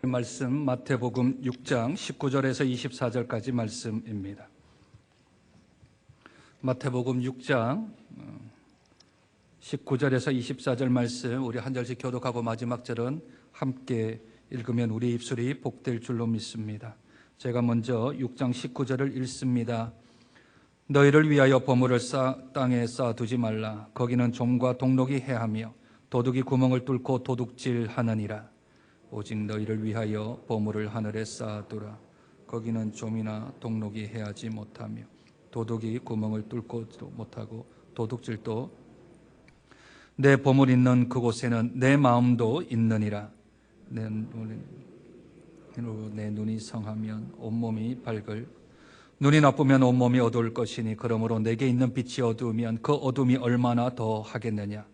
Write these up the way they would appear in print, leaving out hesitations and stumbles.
말씀 마태복음 6장 19절에서 24절까지 말씀입니다. 마태복음 6장 19절에서 24절 말씀, 우리 한 절씩 교독하고 마지막 절은 함께 읽으면 우리 입술이 복될 줄로 믿습니다. 제가 먼저 6장 19절을 읽습니다. 너희를 위하여 보물을 땅에 쌓아두지 말라. 거기는 좀과 동록이 해하며 도둑이 구멍을 뚫고 도둑질하느니라. 오직 너희를 위하여 보물을 하늘에 쌓아두라. 거기는 좀이나 동록이 해하지 못하며 도둑이 구멍을 뚫고도 못하고 도둑질도. 내 보물 있는 그곳에는 내 마음도 있느니라. 내 눈이 성하면 온몸이 밝을, 눈이 나쁘면 온몸이 어두울 것이니 그러므로 내게 있는 빛이 어두우면 그 어둠이 얼마나 더 하겠느냐.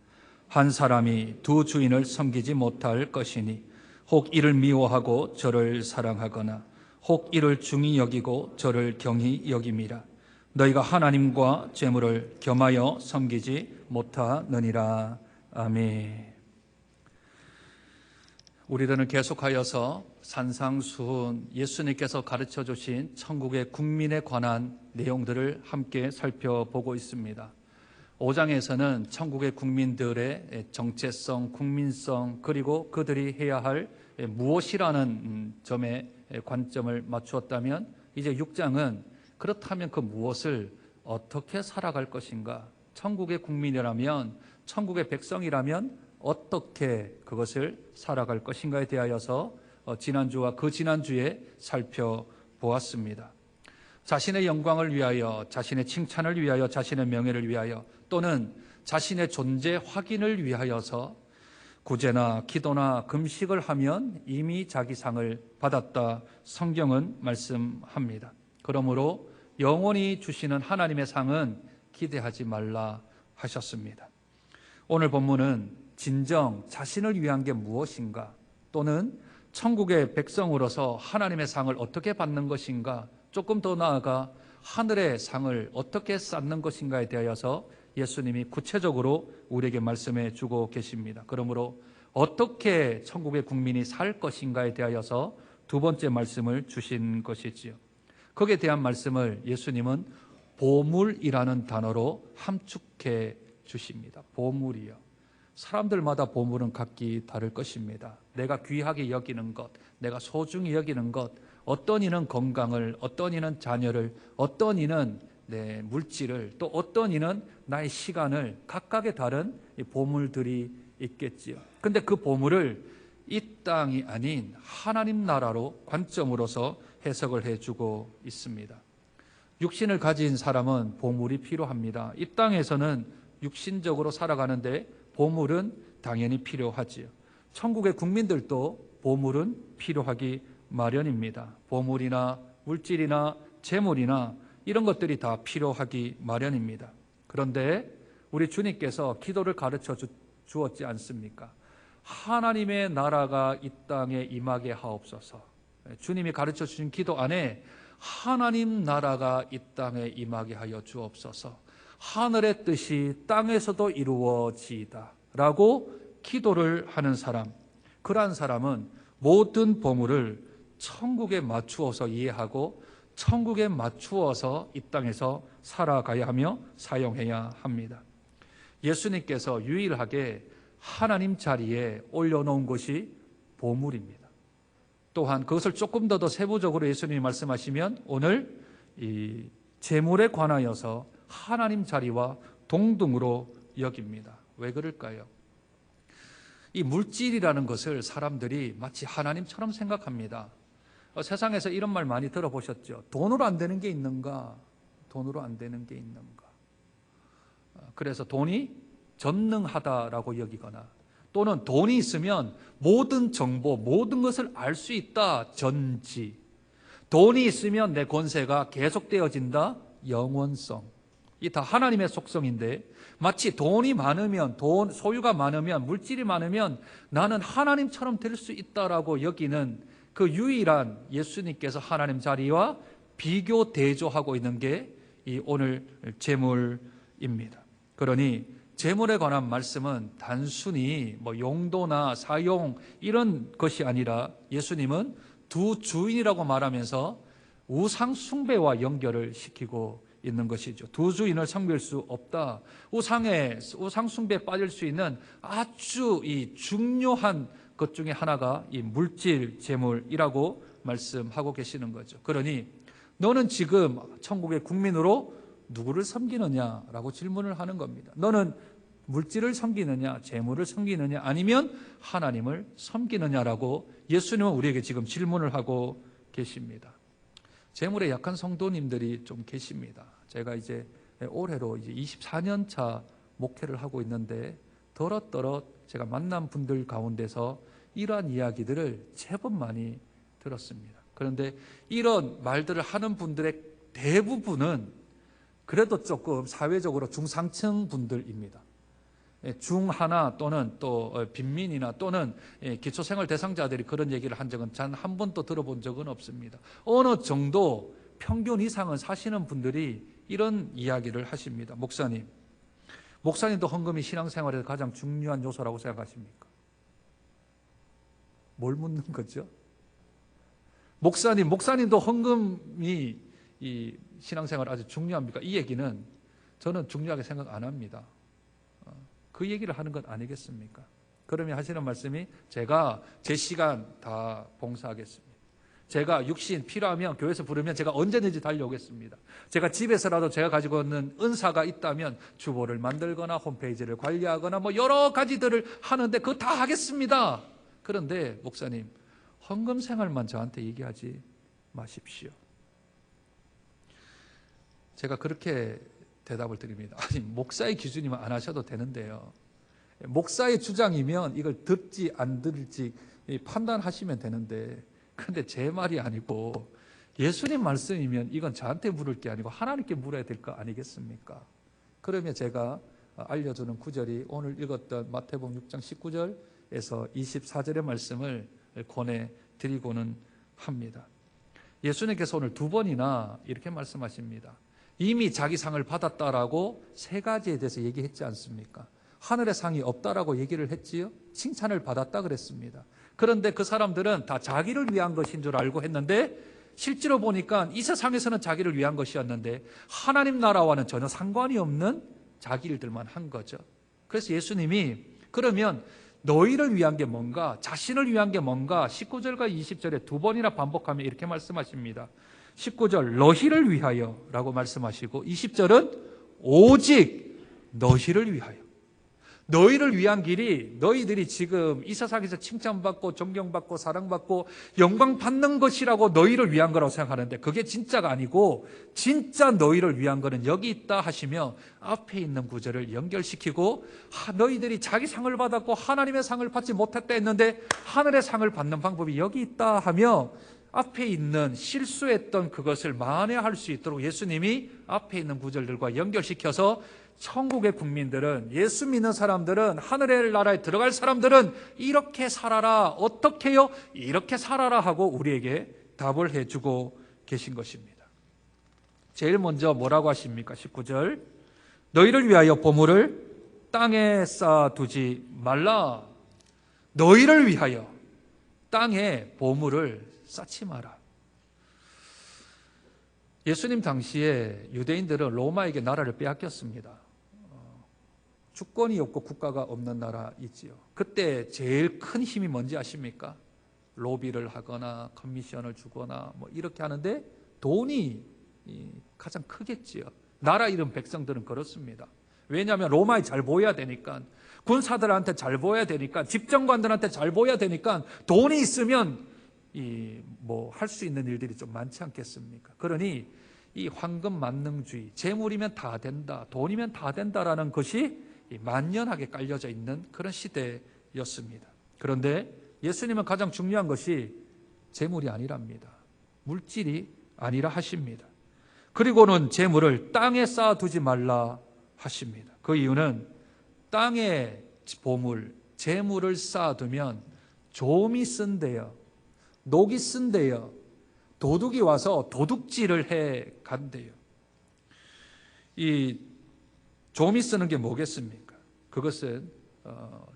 한 사람이 두 주인을 섬기지 못할 것이니 혹 이를 미워하고 저를 사랑하거나 혹 이를 중히 여기고 저를 경히 여김이라. 너희가 하나님과 재물을 겸하여 섬기지 못하느니라. 아멘. 우리들은 계속하여서 산상수훈, 예수님께서 가르쳐 주신 천국의 국민에 관한 내용들을 함께 살펴보고 있습니다. 5장에서는 천국의 국민들의 정체성, 국민성, 그리고 그들이 해야 할 무엇이라는 점에 관점을 맞추었다면, 이제 6장은 그렇다면 그 무엇을 어떻게 살아갈 것인가, 천국의 국민이라면, 천국의 백성이라면 어떻게 그것을 살아갈 것인가에 대하여서 지난주와 그 지난주에 살펴보았습니다. 자신의 영광을 위하여, 자신의 칭찬을 위하여, 자신의 명예를 위하여, 또는 자신의 존재 확인을 위하여서 구제나 기도나 금식을 하면 이미 자기 상을 받았다, 성경은 말씀합니다. 그러므로 영원히 주시는 하나님의 상은 기대하지 말라 하셨습니다. 오늘 본문은 진정 자신을 위한 게 무엇인가, 또는 천국의 백성으로서 하나님의 상을 어떻게 받는 것인가, 조금 더 나아가 하늘의 상을 어떻게 쌓는 것인가에 대하여서 예수님이 구체적으로 우리에게 말씀해 주고 계십니다. 그러므로 어떻게 천국의 국민이 살 것인가에 대하여서 두 번째 말씀을 주신 것이지요. 거기에 대한 말씀을 예수님은 보물이라는 단어로 함축해 주십니다. 보물이요. 사람들마다 보물은 각기 다를 것입니다. 내가 귀하게 여기는 것, 내가 소중히 여기는 것, 어떤 이는 건강을, 어떤 이는 자녀를, 어떤 이는 내 물질을, 또 어떤 이는 나의 시간을, 각각의 다른 보물들이 있겠지요. 근데 그 보물을 이 땅이 아닌 하나님 나라로 관점으로서 해석을 해주고 있습니다. 육신을 가진 사람은 보물이 필요합니다. 이 땅에서는 육신적으로 살아가는데 보물은 당연히 필요하지요. 천국의 국민들도 보물은 필요하기 마련입니다. 보물이나 물질이나 재물이나 이런 것들이 다 필요하기 마련입니다. 그런데 우리 주님께서 기도를 가르쳐 주었지 않습니까? 하나님의 나라가 이 땅에 임하게 하옵소서. 주님이 가르쳐 주신 기도 안에 하나님 나라가 이 땅에 임하게 하여 주옵소서, 하늘의 뜻이 땅에서도 이루어지이다 라고 기도를 하는 사람, 그러한 사람은 모든 보물을 천국에 맞추어서 이해하고 천국에 맞추어서 이 땅에서 살아가야 하며 사용해야 합니다. 예수님께서 유일하게 하나님 자리에 올려놓은 것이 보물입니다. 또한 그것을 조금 더 세부적으로 예수님이 말씀하시면 오늘 이 재물에 관하여서 하나님 자리와 동등으로 여깁니다. 왜 그럴까요? 이 물질이라는 것을 사람들이 마치 하나님처럼 생각합니다. 세상에서 이런 말 많이 들어보셨죠? 돈으로 안 되는 게 있는가? 돈으로 안 되는 게 있는가? 그래서 돈이 전능하다라고 여기거나, 또는 돈이 있으면 모든 정보, 모든 것을 알 수 있다, 전지. 돈이 있으면 내 권세가 계속되어진다, 영원성. 이 다 하나님의 속성인데, 마치 돈이 많으면, 소유가 많으면, 물질이 많으면 나는 하나님처럼 될 수 있다라고 여기는 그 유일한 예수님께서 하나님 자리와 비교 대조하고 있는 게 이 오늘 재물입니다. 그러니 재물에 관한 말씀은 단순히 용도나 사용 이런 것이 아니라 예수님은 두 주인이라고 말하면서 우상 숭배와 연결을 시키고 있는 것이죠. 두 주인을 섬길 수 없다. 우상 숭배에 빠질 수 있는 아주 중요한 것 중에 하나가 이 물질 재물이라고 말씀하고 계시는 거죠. 그러니 너는 지금 천국의 국민으로 누구를 섬기느냐라고 질문을 하는 겁니다. 너는 물질을 섬기느냐, 재물을 섬기느냐, 아니면 하나님을 섬기느냐라고 예수님은 우리에게 지금 질문을 하고 계십니다. 재물에 약한 성도님들이 좀 계십니다. 제가 이제 올해로 이제 24년 차 목회를 하고 있는데 더럿더럿 제가 만난 분들 가운데서 이러한 이야기들을 제법 많이 들었습니다. 그런데 이런 말들을 하는 분들의 대부분은 그래도 조금 사회적으로 중상층 분들입니다. 중하나 또는 또 빈민이나 또는 기초생활 대상자들이 그런 얘기를 한 적은 단 한 번도 들어본 적은 없습니다. 어느 정도 평균 이상은 사시는 분들이 이런 이야기를 하십니다. 목사님도 헌금이 신앙생활에서 가장 중요한 요소라고 생각하십니까? 뭘 묻는 거죠? 목사님도 헌금이 이 신앙생활 아주 중요합니까? 이 얘기는 저는 중요하게 생각 안 합니다. 그 얘기를 하는 것 아니겠습니까? 그러면 하시는 말씀이 제가 제 시간 다 봉사하겠습니다. 제가 육신 필요하면 교회에서 부르면 제가 언제든지 달려오겠습니다. 제가 집에서라도 제가 가지고 있는 은사가 있다면 주보를 만들거나 홈페이지를 관리하거나 여러 가지들을 하는데 그거 다 하겠습니다. 그런데 목사님, 헌금 생활만 저한테 얘기하지 마십시오. 제가 그렇게 대답을 드립니다. 아니, 목사의 기준이면 안 하셔도 되는데요. 목사의 주장이면 이걸 듣지 안 들을지 판단하시면 되는데, 그런데 제 말이 아니고 예수님 말씀이면 이건 저한테 물을 게 아니고 하나님께 물어야 될 거 아니겠습니까? 그러면 제가 알려주는 구절이 오늘 읽었던 마태복음 6장 19절에서 24절의 말씀을 권해드리고는 합니다. 예수님께서 오늘 두 번이나 이렇게 말씀하십니다. 이미 자기 상을 받았다라고 세 가지에 대해서 얘기했지 않습니까? 하늘의 상이 없다라고 얘기를 했지요. 칭찬을 받았다 그랬습니다. 그런데 그 사람들은 다 자기를 위한 것인 줄 알고 했는데 실제로 보니까 이 세상에서는 자기를 위한 것이었는데 하나님 나라와는 전혀 상관이 없는 자기 일들만 한 거죠. 그래서 예수님이 그러면 너희를 위한 게 뭔가, 자신을 위한 게 뭔가 19절과 20절에 두 번이나 반복하며 이렇게 말씀하십니다. 19절 너희를 위하여 라고 말씀하시고 20절은 오직 너희를 위하여. 너희를 위한 길이 너희들이 지금 이 세상에서 칭찬받고 존경받고 사랑받고 영광받는 것이라고 너희를 위한 거라고 생각하는데 그게 진짜가 아니고 진짜 너희를 위한 거는 여기 있다 하시며 앞에 있는 구절을 연결시키고 너희들이 자기 상을 받았고 하나님의 상을 받지 못했다 했는데 하늘의 상을 받는 방법이 여기 있다 하며 앞에 있는 실수했던 그것을 만회할 수 있도록 예수님이 앞에 있는 구절들과 연결시켜서 천국의 국민들은, 예수 믿는 사람들은, 하늘의 나라에 들어갈 사람들은 이렇게 살아라. 어떻게요? 이렇게 살아라 하고 우리에게 답을 해주고 계신 것입니다. 제일 먼저 뭐라고 하십니까? 19절 너희를 위하여 보물을 땅에 쌓아두지 말라. 너희를 위하여 땅에 보물을 쌓지 마라. 예수님 당시에 유대인들은 로마에게 나라를 빼앗겼습니다. 주권이 없고 국가가 없는 나라이지요. 그때 제일 큰 힘이 뭔지 아십니까? 로비를 하거나 커미션을 주거나 이렇게 하는데 돈이 가장 크겠지요. 나라 잃은 백성들은 그렇습니다. 왜냐하면 로마에 잘 보여야 되니까, 군사들한테 잘 보여야 되니까, 집정관들한테 잘 보여야 되니까 돈이 있으면 할 수 있는 일들이 좀 많지 않겠습니까? 그러니 이 황금 만능주의, 재물이면 다 된다, 돈이면 다 된다라는 것이 만연하게 깔려져 있는 그런 시대였습니다. 그런데 예수님은 가장 중요한 것이 재물이 아니랍니다. 물질이 아니라 하십니다. 그리고는 재물을 땅에 쌓아두지 말라 하십니다. 그 이유는 땅에 보물, 재물을 쌓아두면 좀이 쓴대요. 녹이 쓴대요. 도둑이 와서 도둑질을 해 간대요. 이 좀이 쓰는 게 뭐겠습니까? 그것은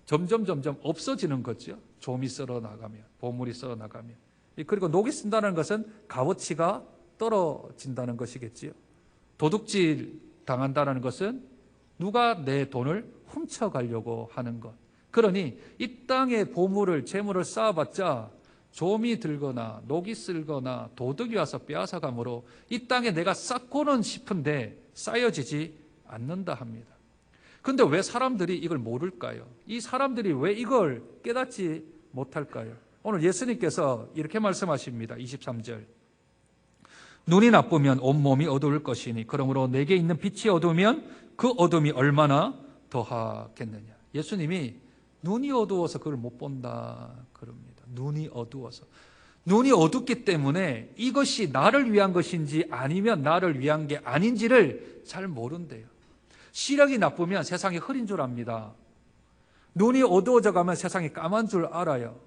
점점 없어지는 거죠. 좀이 썰어 나가면, 보물이 썰어 나가면. 그리고 녹이 쓴다는 것은 값어치가 떨어진다는 것이겠지요. 도둑질 당한다는 것은 누가 내 돈을 훔쳐가려고 하는 것. 그러니 이 땅에 보물을, 재물을 쌓아봤자 좀이 들거나 녹이 쓸거나 도둑이 와서 빼앗아가므로 이 땅에 내가 쌓고는 싶은데 쌓여지지 않는다 합니다. 근데 왜 사람들이 이걸 모를까요? 이 사람들이 왜 이걸 깨닫지 못할까요? 오늘 예수님께서 이렇게 말씀하십니다. 23절. 눈이 나쁘면 온몸이 어두울 것이니 그러므로 내게 있는 빛이 어두우면 그 어둠이 얼마나 더하겠느냐. 예수님이 눈이 어두워서 그걸 못 본다 그럽니다. 눈이 어두워서. 눈이 어둡기 때문에 이것이 나를 위한 것인지 아니면 나를 위한 게 아닌지를 잘 모른대요. 시력이 나쁘면 세상이 흐린 줄 압니다. 눈이 어두워져 가면 세상이 까만 줄 알아요.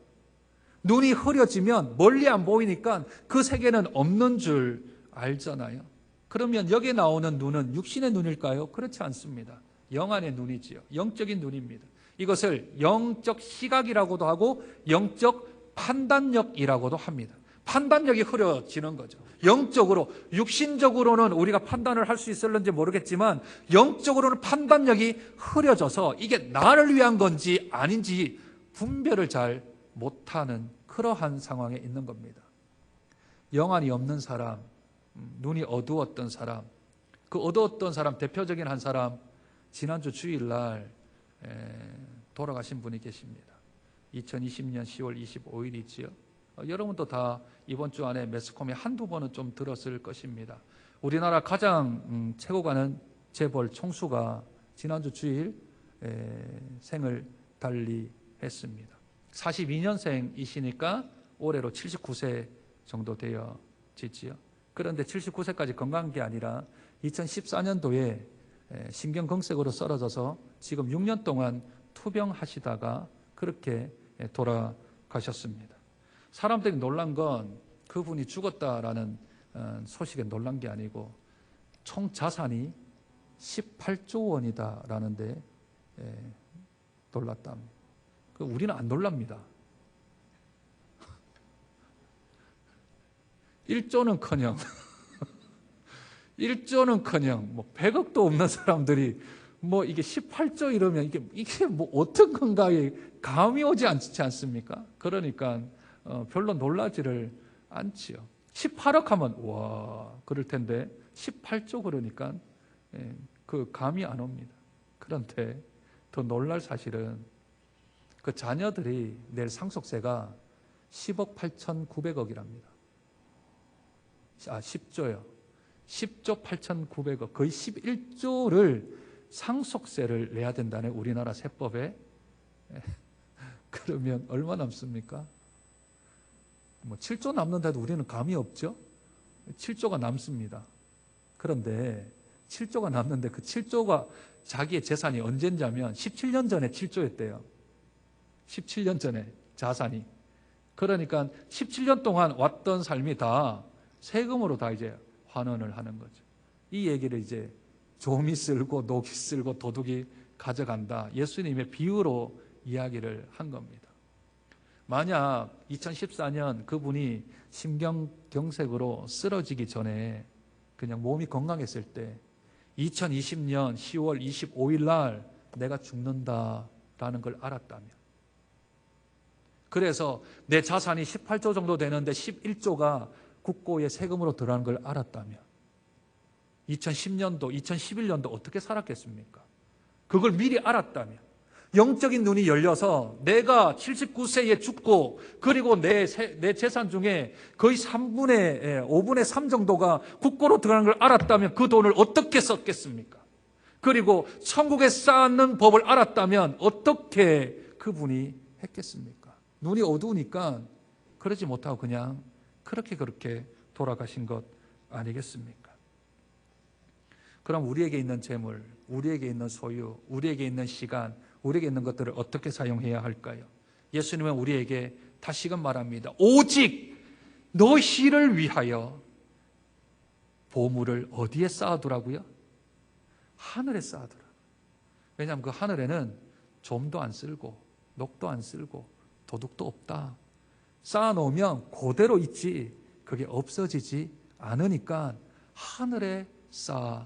눈이 흐려지면 멀리 안 보이니까 그 세계는 없는 줄 알잖아요. 그러면 여기에 나오는 눈은 육신의 눈일까요? 그렇지 않습니다. 영안의 눈이지요. 영적인 눈입니다. 이것을 영적 시각이라고도 하고 영적 판단력이라고도 합니다. 판단력이 흐려지는 거죠. 영적으로, 육신적으로는 우리가 판단을 할 수 있을는지 모르겠지만 영적으로는 판단력이 흐려져서 이게 나를 위한 건지 아닌지 분별을 잘 못하는 그러한 상황에 있는 겁니다. 영안이 없는 사람, 눈이 어두웠던 사람, 그 어두웠던 사람 대표적인 한 사람, 지난주 주일날 돌아가신 분이 계십니다. 2020년 10월 25일이지요. 여러분도 다 이번 주 안에 매스컴에 한두 번은 좀 들었을 것입니다. 우리나라 가장 최고 가는 재벌 총수가 지난주 주일 생을 달리했습니다. 42년생이시니까 올해로 79세 정도 되어지지요. 그런데 79세까지 건강한 게 아니라 2014년도에 신경경색으로 쓰러져서 지금 6년 동안 투병하시다가 그렇게 돌아가셨습니다. 사람들이 놀란 건 그분이 죽었다라는 소식에 놀란 게 아니고 총 자산이 18조 원이다라는 데 놀랐답니다. 우리는 안 놀랍니다. 1조는커녕 1조는커녕 뭐 100억도 없는 사람들이 뭐 이게 18조 이러면 이게 뭐 어떤 건가에 감이 오지 않지 않습니까? 그러니까 별로 놀라지를 않지요. 18억 하면 와 그럴 텐데 18조 그러니까 그 감이 안 옵니다. 그런데 더 놀랄 사실은 그 자녀들이 낼 상속세가 10억 8,900억이랍니다. 10조요. 10조 8,900억, 거의 11조를 상속세를 내야 된다네, 우리나라 세법에. 그러면 얼마 남습니까? 뭐 7조 남는데도 우리는 감이 없죠? 7조가 남습니다. 그런데 7조가 남는데 그 7조가 자기의 재산이 언제냐면 17년 전에 7조였대요. 17년 전에 자산이. 그러니까 17년 동안 왔던 삶이 다 세금으로 다 이제 환원을 하는 거죠. 이 얘기를 이제 좀이 쓸고 녹이 쓸고 도둑이 가져간다. 예수님의 비유로 이야기를 한 겁니다. 만약 2014년 그분이 심경경색으로 쓰러지기 전에 그냥 몸이 건강했을 때 2020년 10월 25일 날 내가 죽는다라는 걸 알았다면, 그래서 내 자산이 18조 정도 되는데 11조가 국고에 세금으로 들어가는 걸 알았다면 2010년도, 2011년도 어떻게 살았겠습니까? 그걸 미리 알았다면, 영적인 눈이 열려서 내가 79세에 죽고 그리고 내 재산 중에 거의 5분의 3 정도가 국고로 들어가는 걸 알았다면 그 돈을 어떻게 썼겠습니까? 그리고 천국에 쌓는 법을 알았다면 어떻게 그분이 했겠습니까? 눈이 어두우니까 그러지 못하고 그냥 그렇게 돌아가신 것 아니겠습니까? 그럼 우리에게 있는 재물, 우리에게 있는 소유, 우리에게 있는 시간, 우리에게 있는 것들을 어떻게 사용해야 할까요? 예수님은 우리에게 다시금 말합니다. 오직 너희를 위하여 보물을 어디에 쌓아두라고요? 하늘에 쌓아두라. 왜냐하면 그 하늘에는 좀도 안 쓸고 녹도 안 쓸고 도둑도 없다. 쌓아놓으면 그대로 있지 그게 없어지지 않으니까 하늘에 쌓아두라.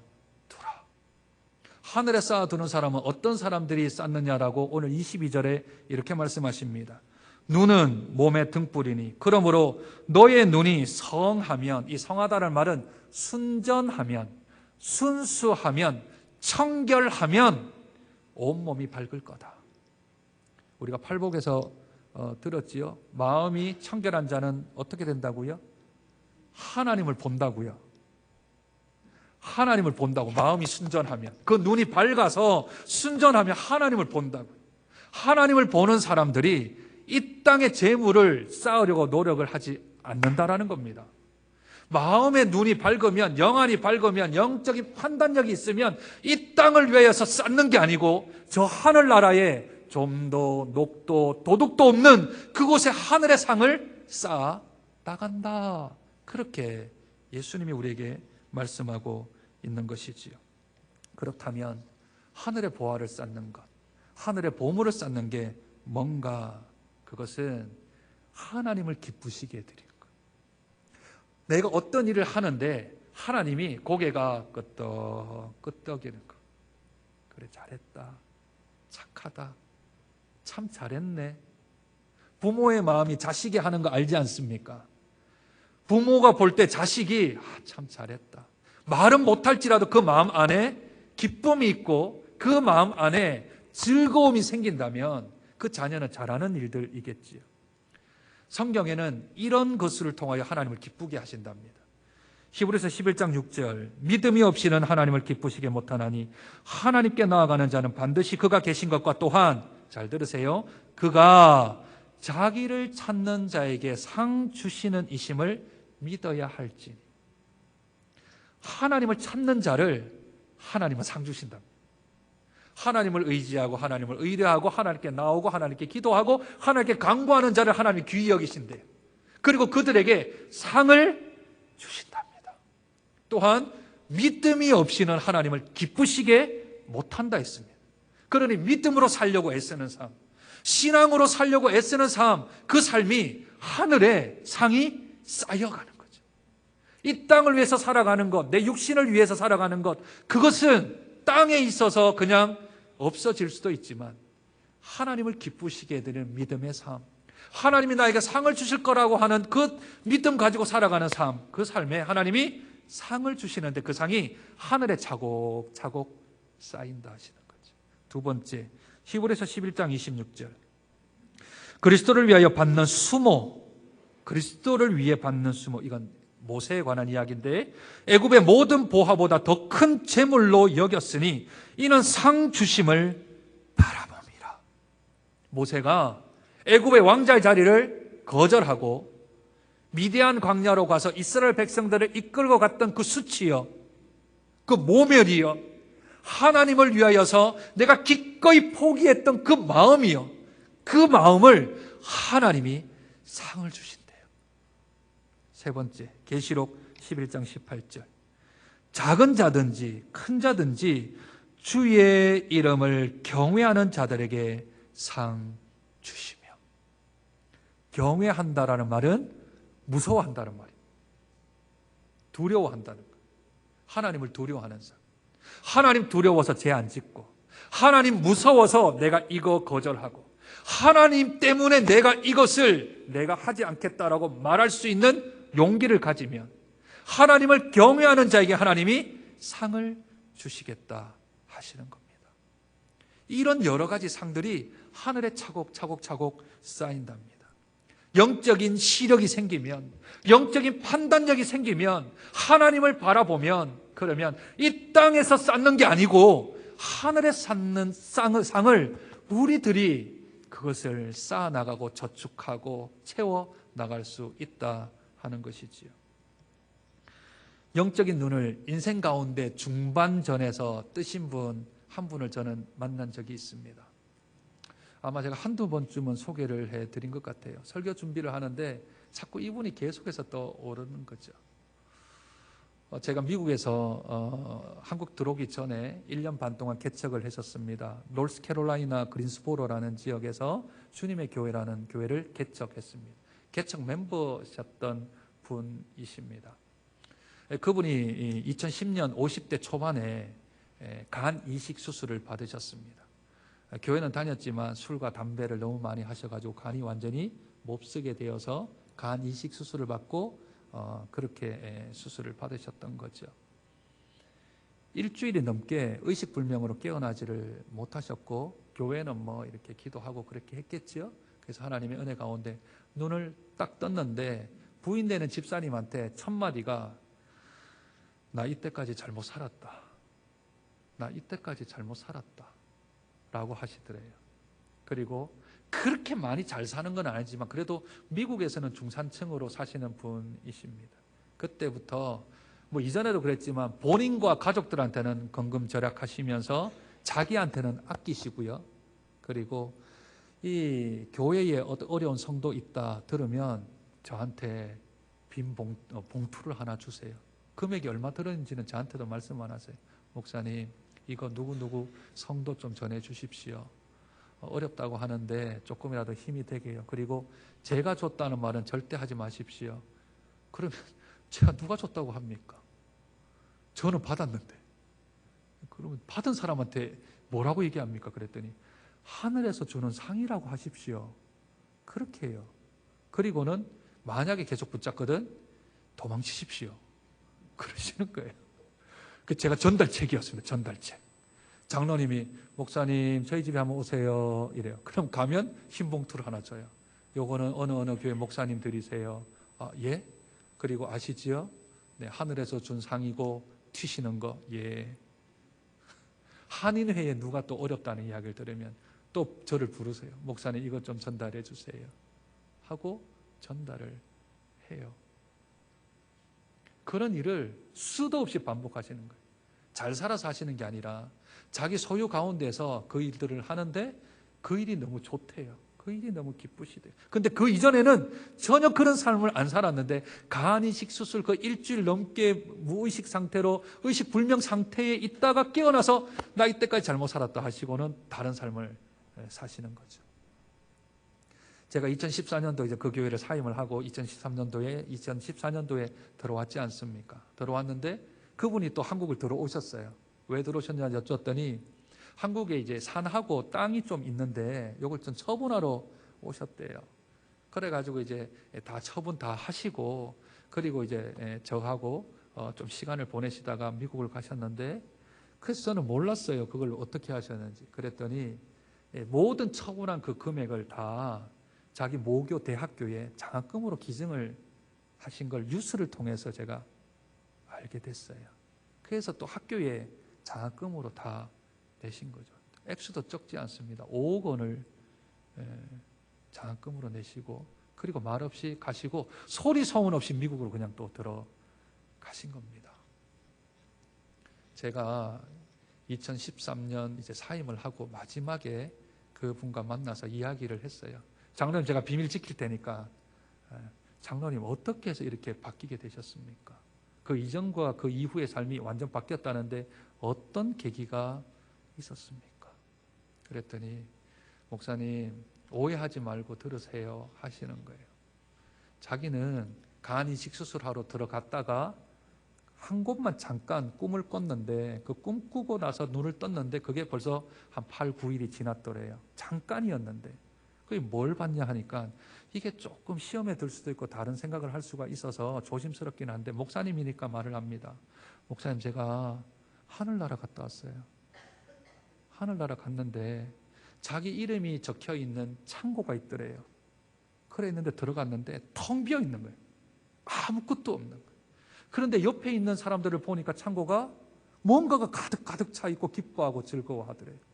하늘에 쌓아두는 사람은 어떤 사람들이 쌓느냐라고 오늘 22절에 이렇게 말씀하십니다. 눈은 몸의 등불이니 그러므로 너의 눈이 성하면, 이 성하다는 말은 순전하면, 순수하면, 청결하면 온몸이 밝을 거다. 우리가 팔복에서 들었지요. 마음이 청결한 자는 어떻게 된다고요? 하나님을 본다고요. 하나님을 본다고. 마음이 순전하면, 그 눈이 밝아서 순전하면 하나님을 본다고요. 하나님을 보는 사람들이 이 땅의 재물을 쌓으려고 노력을 하지 않는다라는 겁니다. 마음의 눈이 밝으면, 영안이 밝으면, 영적인 판단력이 있으면 이 땅을 위해서 쌓는 게 아니고 저 하늘나라에 좀도 녹도 도둑도 없는 그곳에 하늘의 상을 쌓아 나간다. 그렇게 예수님이 우리에게 말씀하고 있는 것이지요. 그렇다면 하늘의 보화를 쌓는 것, 하늘의 보물을 쌓는 게 뭔가? 그것은 하나님을 기쁘시게 해드릴 것. 내가 어떤 일을 하는데 하나님이 고개가 끄덕이는 것. 그래, 잘했다, 착하다, 참 잘했네. 부모의 마음이 자식이 하는 거 알지 않습니까? 부모가 볼 때 자식이 참 잘했다, 말은 못할지라도 그 마음 안에 기쁨이 있고 그 마음 안에 즐거움이 생긴다면 그 자녀는 잘하는 일들이겠지요. 성경에는 이런 것을 통하여 하나님을 기쁘게 하신답니다. 히브리서 11장 6절, 믿음이 없이는 하나님을 기쁘시게 못하나니 하나님께 나아가는 자는 반드시 그가 계신 것과 또한, 잘 들으세요, 그가 자기를 찾는 자에게 상 주시는 이심을 믿어야 할지. 하나님을 찾는 자를 하나님은 상 주신답니다. 하나님을 의지하고 하나님을 의뢰하고 하나님께 나오고 하나님께 기도하고 하나님께 간구하는 자를 하나님이 귀히 여기신대요. 그리고 그들에게 상을 주신답니다. 또한 믿음이 없이는 하나님을 기쁘시게 못한다 했습니다. 그러니 믿음으로 살려고 애쓰는 삶, 신앙으로 살려고 애쓰는 삶, 그 삶이 하늘에 상이 쌓여가는 거죠. 이 땅을 위해서 살아가는 것, 내 육신을 위해서 살아가는 것, 그것은 땅에 있어서 그냥 없어질 수도 있지만 하나님을 기쁘시게 해드리는 믿음의 삶, 하나님이 나에게 상을 주실 거라고 하는 그 믿음 가지고 살아가는 삶, 그 삶에 하나님이 상을 주시는데 그 상이 하늘에 차곡차곡 쌓인다 하시는 거죠. 두 번째, 히브리서 11장 26절, 그리스도를 위하여 받는 수모, 그리스도를 위해 받는 수모, 이건 모세에 관한 이야기인데, 애굽의 모든 보화보다 더 큰 재물로 여겼으니 이는 상 주심을 바라봅니다. 모세가 애굽의 왕자의 자리를 거절하고 미디안 광야로 가서 이스라엘 백성들을 이끌고 갔던 그 수치여, 그 모멸이여, 하나님을 위하여서 내가 기꺼이 포기했던 그 마음이여, 그 마음을 하나님이 상을 주신대요. 세 번째, 계시록 11장 18절, 작은 자든지 큰 자든지 주의 이름을 경외하는 자들에게 상 주시며. 경외한다라는 말은 무서워한다는 말이에요. 두려워한다는 것. 하나님을 두려워하는 삶. 하나님 두려워서 죄 안 짓고, 하나님 무서워서 내가 이거 거절하고, 하나님 때문에 내가 이것을 내가 하지 않겠다라고 말할 수 있는 용기를 가지면 하나님을 경외하는 자에게 하나님이 상을 주시겠다 하시는 겁니다. 이런 여러 가지 상들이 하늘에 차곡차곡 쌓인답니다. 영적인 시력이 생기면, 영적인 판단력이 생기면, 하나님을 바라보면, 그러면 이 땅에서 쌓는 게 아니고 하늘에 쌓는 상을 우리들이 그것을 쌓아나가고 저축하고 채워나갈 수 있다 하는 것이지요. 영적인 눈을 인생 가운데 중반전에서 뜨신 한 분을 저는 만난 적이 있습니다. 아마 제가 한두 번쯤은 소개를 해드린 것 같아요. 설교 준비를 하는데 자꾸 이분이 계속해서 떠오르는 거죠. 제가 미국에서 한국 들어오기 전에 1년 반 동안 개척을 했었습니다. 노스캐롤라이나 그린스보로라는 지역에서 주님의 교회라는 교회를 개척했습니다. 개척 멤버셨던 분이십니다. 그분이 2010년 50대 초반에 간 이식 수술을 받으셨습니다. 교회는 다녔지만 술과 담배를 너무 많이 하셔가지고 간이 완전히 몹쓰게 되어서 간 이식 수술을 받고 그렇게 수술을 받으셨던 거죠. 일주일이 넘게 의식불명으로 깨어나지를 못하셨고 교회는 뭐 이렇게 기도하고 그렇게 했겠죠. 그래서 하나님의 은혜 가운데 눈을 딱 떴는데 부인 되는 집사님한테 첫 마디가 나 이때까지 잘못 살았다. 나 이때까지 잘못 살았다. 라고 하시더래요. 그리고 그렇게 많이 잘 사는 건 아니지만 그래도 미국에서는 중산층으로 사시는 분이십니다. 그때부터 뭐 이전에도 그랬지만 본인과 가족들한테는 건금절약하시면서 자기한테는 아끼시고요. 그리고 이 교회에 어려운 성도 있다 들으면 저한테 빈 봉투를 하나 주세요. 금액이 얼마 들었는지는 저한테도 말씀 안 하세요. 목사님 이거 누구누구 성도 좀 전해 주십시오. 어렵다고 하는데 조금이라도 힘이 되게 해요. 그리고 제가 줬다는 말은 절대 하지 마십시오. 그러면 제가 누가 줬다고 합니까? 저는 받았는데. 그러면 받은 사람한테 뭐라고 얘기합니까? 그랬더니 하늘에서 주는 상이라고 하십시오. 그렇게 해요. 그리고는 만약에 계속 붙잡거든 도망치십시오. 그러시는 거예요. 그 제가 전달책이었습니다. 전달책. 장로님이 목사님 저희 집에 한번 오세요 이래요. 그럼 가면 흰 봉투를 하나 줘요. 요거는 어느 교회 목사님 드리세요. 아, 예? 그리고 아시지요? 네, 하늘에서 준 상이고 튀시는 거. 예. 한인회에 누가 또 어렵다는 이야기를 들으면 또 저를 부르세요. 목사님 이것 좀 전달해 주세요. 하고 전달을 해요. 그런 일을 수도 없이 반복하시는 거예요. 잘 살아서 하시는 게 아니라 자기 소유 가운데서 그 일들을 하는데 그 일이 너무 좋대요. 그 일이 너무 기쁘시대요. 근데 그 이전에는 전혀 그런 삶을 안 살았는데 간이식 수술 그 일주일 넘게 무의식 상태로 의식불명 상태에 있다가 깨어나서 나 이때까지 잘못 살았다 하시고는 다른 삶을 사시는 거죠. 제가 2014년도 이제 그 교회를 사임을 하고 2014년도에 들어왔지 않습니까? 들어왔는데 그분이 또 한국을 들어오셨어요. 왜 들어오셨냐 여쭈었더니 한국에 이제 산하고 땅이 좀 있는데 이걸 좀 처분하러 오셨대요. 그래가지고 이제 다 처분 다 하시고 그리고 이제 저하고 좀 시간을 보내시다가 미국을 가셨는데 그래서 저는 몰랐어요. 그걸 어떻게 하셨는지. 그랬더니 모든 처분한 그 금액을 다 자기 모교 대학교에 장학금으로 기증을 하신 걸 뉴스를 통해서 제가 알게 됐어요. 그래서 또 학교에 장학금으로 다 내신 거죠. 액수도 적지 않습니다. 5억 원을 장학금으로 내시고 그리고 말없이 가시고 소리 소문 없이 미국으로 그냥 또 들어가신 겁니다. 제가 2013년 이제 사임을 하고 마지막에 그분과 만나서 이야기를 했어요. 장로님 제가 비밀 지킬 테니까 장로님 어떻게 해서 이렇게 바뀌게 되셨습니까? 그 이전과 그 이후의 삶이 완전 바뀌었다는데 어떤 계기가 있었습니까? 그랬더니 목사님 오해하지 말고 들으세요 하시는 거예요. 자기는 간 이식 수술하러 들어갔다가 한 곳만 잠깐 꿈을 꿨는데 그 꿈 꾸고 나서 눈을 떴는데 그게 벌써 한 8, 9일이 지났더래요. 잠깐이었는데 그게 뭘 봤냐 하니까 이게 조금 시험에 들 수도 있고 다른 생각을 할 수가 있어서 조심스럽긴 한데 목사님이니까 말을 합니다. 목사님 제가 하늘나라 갔다 왔어요. 하늘나라 갔는데 자기 이름이 적혀있는 창고가 있더래요. 그래 있는데 들어갔는데 텅 비어 있는 거예요. 아무것도 없는 거예요. 그런데 옆에 있는 사람들을 보니까 창고가 뭔가가 가득 차 있고 기뻐하고 즐거워하더래요.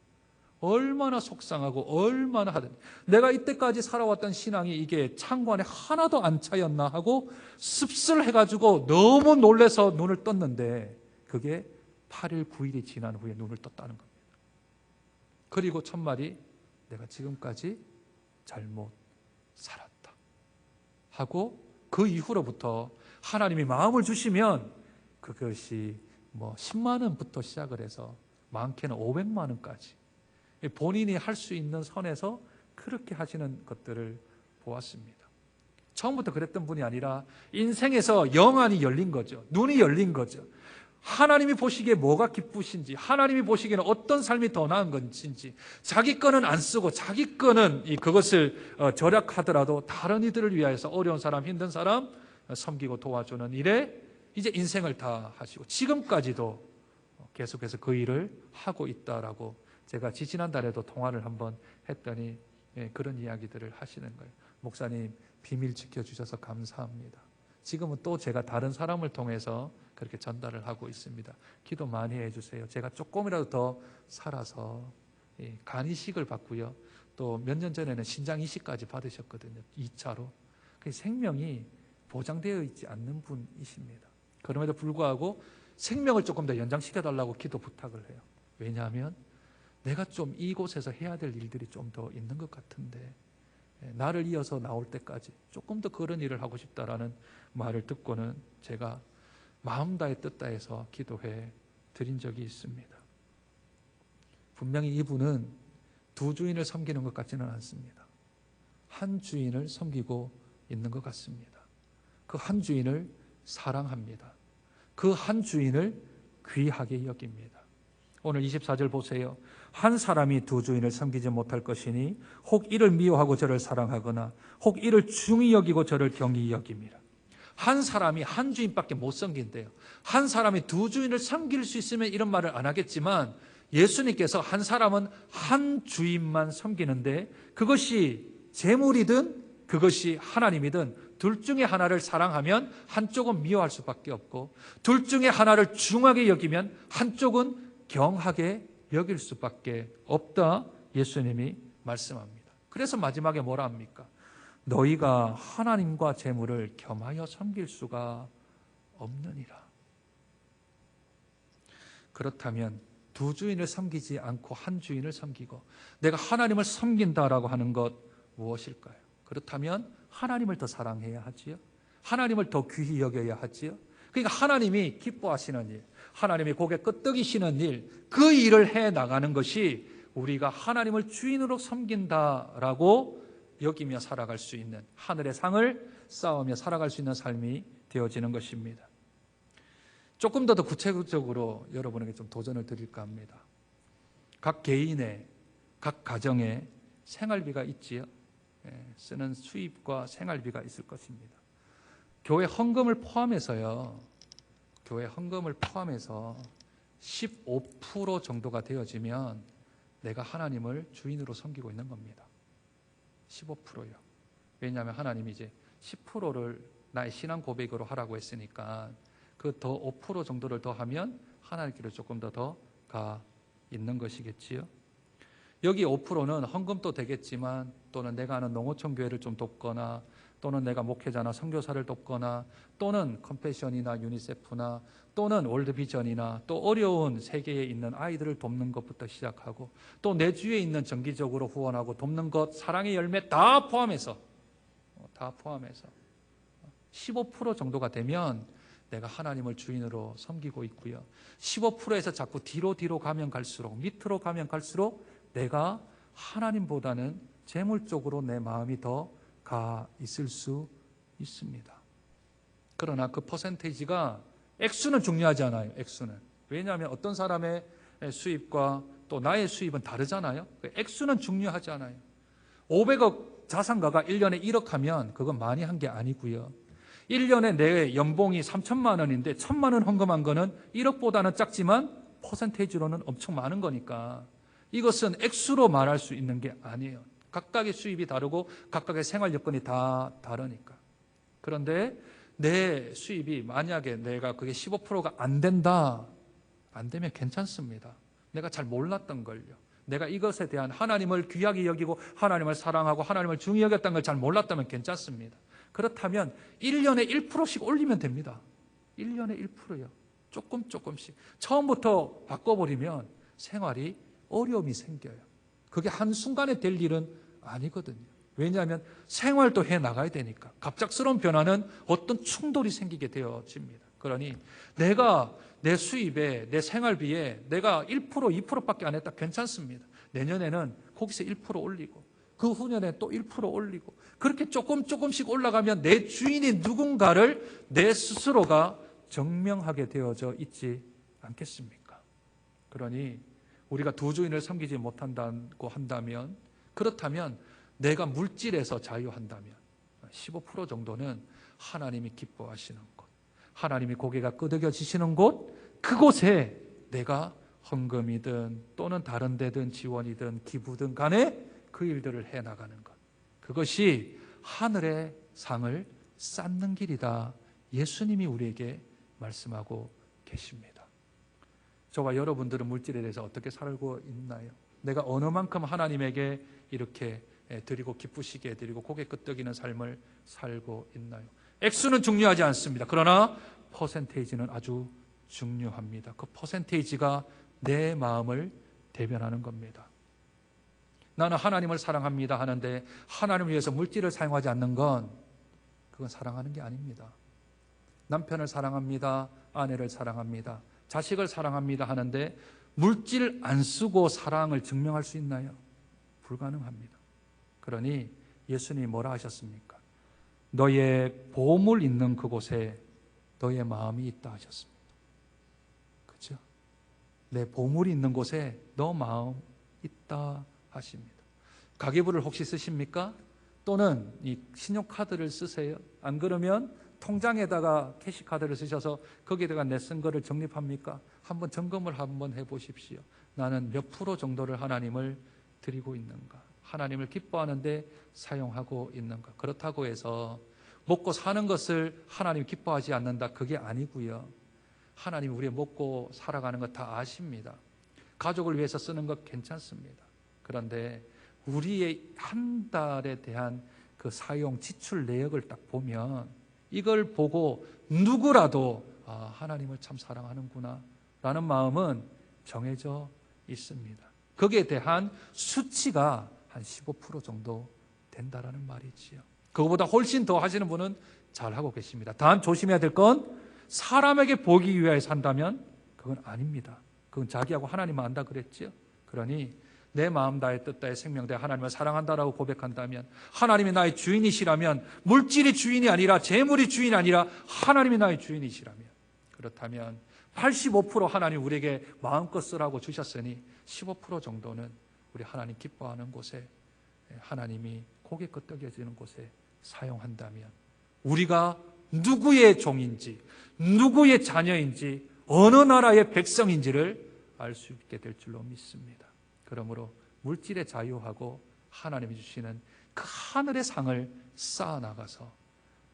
얼마나 속상하고 얼마나 하든 내가 이때까지 살아왔던 신앙이 이게 창고 안에 하나도 안 차였나 하고 씁쓸해가지고 너무 놀라서 눈을 떴는데 그게 8일 9일이 지난 후에 눈을 떴다는 겁니다. 그리고 첫 말이 내가 지금까지 잘못 살았다 하고 그 이후로부터 하나님이 마음을 주시면 그것이 10만 원부터 시작을 해서 많게는 500만 원까지 본인이 할 수 있는 선에서 그렇게 하시는 것들을 보았습니다. 처음부터 그랬던 분이 아니라 인생에서 영안이 열린 거죠. 눈이 열린 거죠. 하나님이 보시기에 뭐가 기쁘신지, 하나님이 보시기에는 어떤 삶이 더 나은 건지, 자기 거는 안 쓰고 자기 거는 그것을 절약하더라도 다른 이들을 위하여서 어려운 사람, 힘든 사람 섬기고 도와주는 일에 이제 인생을 다 하시고 지금까지도 계속해서 그 일을 하고 있다라고 제가 지난달에도 통화를 한번 했더니 그런 이야기들을 하시는 거예요. 목사님 비밀 지켜주셔서 감사합니다. 지금은 또 제가 다른 사람을 통해서 그렇게 전달을 하고 있습니다. 기도 많이 해주세요. 제가 조금이라도 더 살아서 간 이식을 받고요. 또 몇 년 전에는 신장 이식까지 받으셨거든요. 2차로. 생명이 보장되어 있지 않는 분이십니다. 그럼에도 불구하고 생명을 조금 더 연장시켜달라고 기도 부탁을 해요. 왜냐하면 내가 좀 이곳에서 해야 될 일들이 좀 더 있는 것 같은데 나를 이어서 나올 때까지 조금 더 그런 일을 하고 싶다라는 말을 듣고는 제가 마음 다해 뜻 다해서 기도해 드린 적이 있습니다. 분명히 이분은 두 주인을 섬기는 것 같지는 않습니다. 한 주인을 섬기고 있는 것 같습니다. 그 한 주인을 사랑합니다. 그 한 주인을 귀하게 여깁니다. 오늘 24절 보세요. 한 사람이 두 주인을 섬기지 못할 것이니 혹 이를 미워하고 저를 사랑하거나 혹 이를 중히 여기고 저를 경히 여깁니다. 한 사람이 한 주인밖에 못 섬긴대요. 한 사람이 두 주인을 섬길 수 있으면 이런 말을 안 하겠지만 예수님께서 한 사람은 한 주인만 섬기는데 그것이 재물이든 그것이 하나님이든 둘 중에 하나를 사랑하면 한쪽은 미워할 수밖에 없고 둘 중에 하나를 중하게 여기면 한쪽은 경하게 여길 수밖에 없다 예수님이 말씀합니다. 그래서 마지막에 뭐라 합니까? 너희가 하나님과 재물을 겸하여 섬길 수가 없느니라. 그렇다면 두 주인을 섬기지 않고 한 주인을 섬기고 내가 하나님을 섬긴다라고 하는 것 무엇일까요? 그렇다면 하나님을 더 사랑해야 하지요. 하나님을 더 귀히 여겨야 하지요. 그러니까 하나님이 기뻐하시는 일, 하나님이 고개 끄덕이시는 일, 그 일을 해 나가는 것이 우리가 하나님을 주인으로 섬긴다라고 여기며 살아갈 수 있는 하늘의 상을 쌓으며 살아갈 수 있는 삶이 되어지는 것입니다. 조금 더 구체적으로 여러분에게 좀 도전을 드릴까 합니다. 각 개인의, 각 가정에 생활비가 있지요. 쓰는 수입과 생활비가 있을 것입니다. 교회 헌금을 포함해서요. 교회 헌금을 포함해서 15% 정도가 되어지면 내가 하나님을 주인으로 섬기고 있는 겁니다. 15%요. 왜냐하면 하나님이 이제 10%를 나의 신앙 고백으로 하라고 했으니까 그 더 5% 정도를 더 하면 하나님께로 조금 더 가 있는 것이겠지요. 여기 5%는 헌금도 되겠지만 또는 내가 아는 농어촌 교회를 좀 돕거나 또는 내가 목회자나 선교사를 돕거나 또는 컴패션이나 유니세프나 또는 월드비전이나 또 어려운 세계에 있는 아이들을 돕는 것부터 시작하고 또 내 주위에 있는 정기적으로 후원하고 돕는 것, 사랑의 열매 다 포함해서 15% 정도가 되면 내가 하나님을 주인으로 섬기고 있고요. 15%에서 자꾸 뒤로 가면 갈수록 밑으로 가면 갈수록 내가 하나님보다는 재물 쪽으로 내 마음이 더 가 있을 수 있습니다. 그러나 그 퍼센테이지가 액수는 중요하지 않아요. 액수는. 왜냐하면 어떤 사람의 수입과 또 나의 수입은 다르잖아요. 액수는 중요하지 않아요. 500억 자산가가 1년에 1억 하면 그건 많이 한 게 아니고요. 1년에 내 연봉이 3천만 원인데 1,000만 원 헌금한 거는 1억보다는 작지만 퍼센테이지로는 엄청 많은 거니까 이것은 액수로 말할 수 있는 게 아니에요. 각각의 수입이 다르고 각각의 생활 여건이 다 다르니까. 그런데 내 수입이 만약에 내가 그게 15%가 안 된다. 안 되면 괜찮습니다. 내가 잘 몰랐던 걸요. 내가 이것에 대한 하나님을 귀하게 여기고 하나님을 사랑하고 하나님을 중히 여겼다는 걸 잘 몰랐다면 괜찮습니다. 그렇다면 1년에 1%씩 올리면 됩니다. 1년에 1%요. 조금씩. 처음부터 바꿔버리면 생활이 어려움이 생겨요. 그게 한순간에 될 일은 아니거든요. 왜냐하면 생활도 해 나가야 되니까. 갑작스러운 변화는 어떤 충돌이 생기게 되어집니다. 그러니 내가 내 수입에, 내 생활비에 내가 1%, 2%밖에 안 했다. 괜찮습니다. 내년에는 거기서 1% 올리고 그 후년에 또 1% 올리고 그렇게 조금씩 올라가면 내 주인이 누군가를 내 스스로가 증명하게 되어져 있지 않겠습니까? 그러니 우리가 두 주인을 섬기지 못한다고 한다면, 그렇다면 내가 물질에서 자유한다면 15% 정도는 하나님이 기뻐하시는 곳, 하나님이 고개가 끄덕여지시는 곳, 그곳에 내가 헌금이든 또는 다른 데든 지원이든 기부든 간에 그 일들을 해나가는 것, 그것이 하늘의 상을 쌓는 길이다. 예수님이 우리에게 말씀하고 계십니다. 저와 여러분들은 물질에 대해서 어떻게 살고 있나요? 내가 어느 만큼 하나님에게 이렇게 드리고 기쁘시게 해드리고 고개 끄덕이는 삶을 살고 있나요? 액수는 중요하지 않습니다. 그러나 퍼센테이지는 아주 중요합니다. 그 퍼센테이지가 내 마음을 대변하는 겁니다. 나는 하나님을 사랑합니다 하는데 하나님을 위해서 물질을 사용하지 않는 건 그건 사랑하는 게 아닙니다. 남편을 사랑합니다, 아내를 사랑합니다, 자식을 사랑합니다 하는데 물질 안 쓰고 사랑을 증명할 수 있나요? 불가능합니다. 그러니 예수님이 뭐라 하셨습니까? 너의 보물 있는 그곳에 너의 마음이 있다 하셨습니다. 그렇죠? 내 보물이 있는 곳에 너 마음 있다 하십니다. 가계부를 혹시 쓰십니까? 또는 이 신용카드를 쓰세요? 안 그러면 통장에다가 캐시카드를 쓰셔서 거기에다가 내 쓴 거를 적립합니까? 한번 점검을 한번 해보십시오. 나는 몇 프로 정도를 하나님을 드리고 있는가? 하나님을 기뻐하는데 사용하고 있는가? 그렇다고 해서 먹고 사는 것을 하나님 기뻐하지 않는다, 그게 아니고요. 하나님 우리 먹고 살아가는 거 다 아십니다. 가족을 위해서 쓰는 것 괜찮습니다. 그런데 우리의 한 달에 대한 그 사용 지출 내역을 딱 보면 이걸 보고 누구라도 하나님을 참 사랑하는구나 라는 마음은 정해져 있습니다. 거기에 대한 수치가 한 15% 정도 된다라는 말이지요. 그거보다 훨씬 더 하시는 분은 잘하고 계십니다. 단 조심해야 될 건 사람에게 보기 위하여 산다면 그건 아닙니다. 그건 자기하고 하나님만 안다 그랬죠. 그러니 내 마음 다해 뜻 다해 생명 다해 하나님을 사랑한다라고 고백한다면, 하나님이 나의 주인이시라면, 물질이 주인이 아니라 재물이 주인이 아니라 하나님이 나의 주인이시라면, 그렇다면 85% 하나님 우리에게 마음껏 쓰라고 주셨으니 15% 정도는 우리 하나님 기뻐하는 곳에, 하나님이 고개 끄덕여지는 곳에 사용한다면 우리가 누구의 종인지, 누구의 자녀인지, 어느 나라의 백성인지를 알 수 있게 될 줄로 믿습니다. 그러므로 물질에 자유하고 하나님이 주시는 그 하늘의 상을 쌓아나가서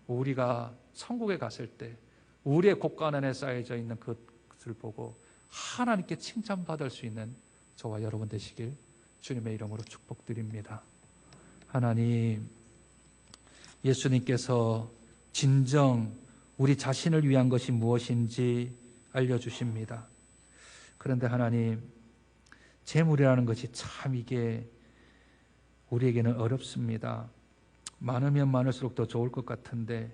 우리가 천국에 갔을 때 우리의 곳간 안에 쌓여져 있는 그것을 보고 하나님께 칭찬받을 수 있는 저와 여러분 되시길 주님의 이름으로 축복드립니다. 하나님, 예수님께서 진정 우리 자신을 위한 것이 무엇인지 알려주십니다. 그런데 하나님, 재물이라는 것이 참 이게 우리에게는 어렵습니다. 많으면 많을수록 더 좋을 것 같은데,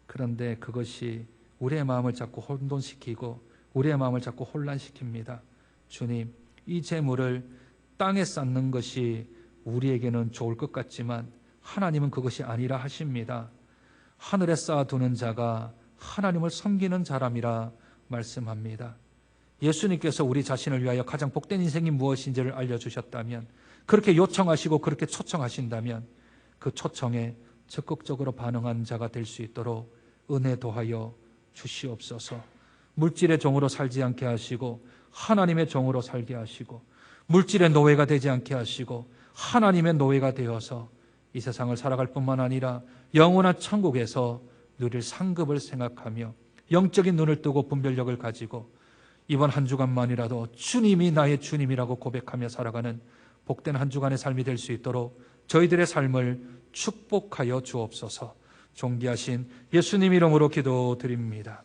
그런데 그것이 우리의 마음을 자꾸 혼돈시키고 우리의 마음을 자꾸 혼란시킵니다. 주님, 이 재물을 땅에 쌓는 것이 우리에게는 좋을 것 같지만 하나님은 그것이 아니라 하십니다. 하늘에 쌓아두는 자가 하나님을 섬기는 자람이라 말씀합니다. 예수님께서 우리 자신을 위하여 가장 복된 인생이 무엇인지를 알려주셨다면, 그렇게 요청하시고 그렇게 초청하신다면 그 초청에 적극적으로 반응한 자가 될 수 있도록 은혜 도하여 주시옵소서. 물질의 종으로 살지 않게 하시고 하나님의 종으로 살게 하시고, 물질의 노예가 되지 않게 하시고 하나님의 노예가 되어서 이 세상을 살아갈 뿐만 아니라 영원한 천국에서 누릴 상급을 생각하며 영적인 눈을 뜨고 분별력을 가지고 이번 한 주간만이라도 주님이 나의 주님이라고 고백하며 살아가는 복된 한 주간의 삶이 될 수 있도록 저희들의 삶을 축복하여 주옵소서. 존귀하신 예수님 이름으로 기도드립니다.